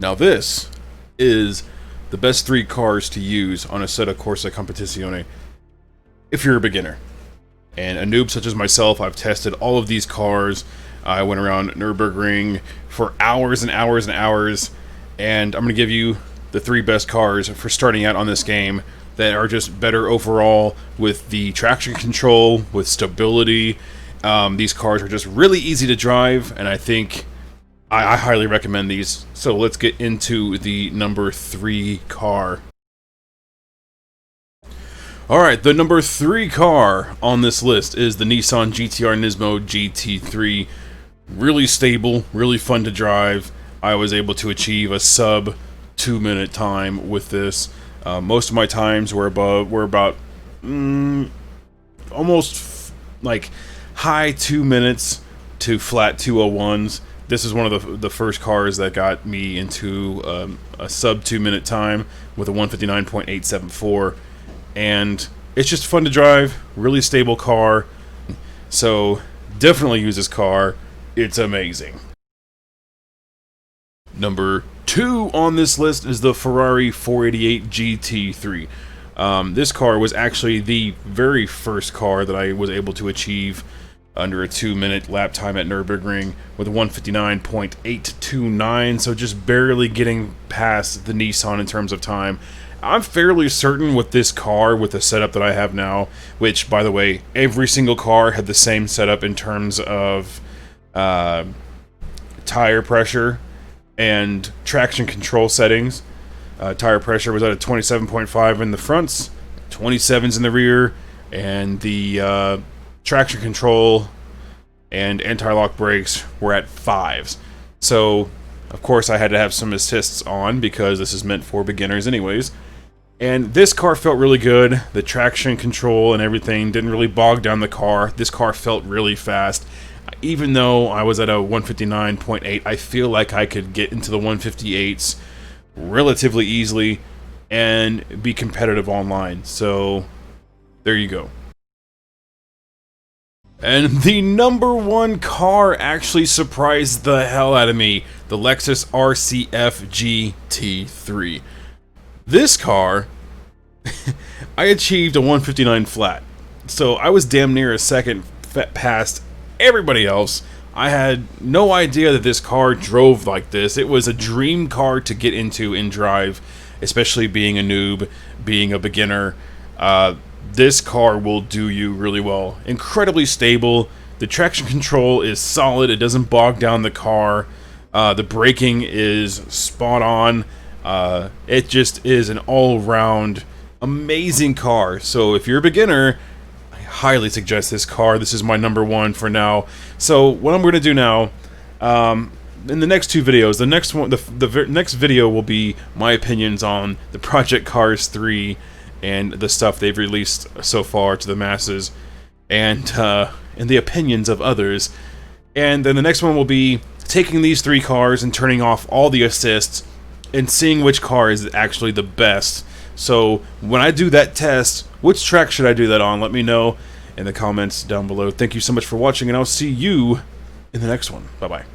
Now this is the best 3 cars to use on Assetto Corsa Competizione if you're a beginner. And a noob such as myself, I've tested all of these cars. I went around Nurburgring for hours and hours and hours, and I'm going to give you the 3 best cars for starting out on this game that are just better overall with the traction control, with stability. These cars are just really easy to drive, and I think I highly recommend these. So let's get into the number 3 car. Alright, the number 3 car on this list is the Nissan GTR Nismo GT3. Really stable, really fun to drive. I was able to achieve a sub 2-minute time with this. Most of my times were about almost like high 2 minutes to flat 201s. This is one of the first cars that got me into a sub 2-minute time with a 159.874, and it's just fun to drive, really stable car. So definitely use this car. It's amazing. Number 2 on this list is the Ferrari 488 GT3. This car was actually the very first car that I was able to achieve under a 2-minute lap time at Nurburgring with a 159.829, so just barely getting past the Nissan in terms of time. I'm fairly certain with this car, with the setup that I have now, which, by the way, every single car had the same setup in terms of tire pressure and traction control settings. Tire pressure was at a 27.5 in the fronts, 27s in the rear, and the traction control and anti-lock brakes were at 5s. So, of course, I had to have some assists on because this is meant for beginners anyways. And this car felt really good. The traction control and everything didn't really bog down the car. This car felt really fast. Even though I was at a 159.8, I feel like I could get into the 158s relatively easily and be competitive online. So, there you go. And the number 1 car actually surprised the hell out of me. The Lexus RC F GT3. This car, I achieved a 159 flat. So I was damn near a second past everybody else. I had no idea that this car drove like this. It was a dream car to get into and drive, especially being a noob, being a beginner. This car will do you really well. Incredibly stable. The traction control is solid. It doesn't bog down the car. The braking is spot on. It just is an all-round amazing car. So if you're a beginner, I highly suggest this car. This is my number 1 for now. So what I'm going to do now, in the next 2 videos, the next video will be my opinions on the Project Cars 3 and the stuff they've released so far to the masses, and the opinions of others. And then the next one will be taking these 3 cars and turning off all the assists and seeing which car is actually the best. So when I do that test, which track should I do that on? Let me know in the comments down below. Thank you so much for watching, and I'll see you in the next one. Bye-bye.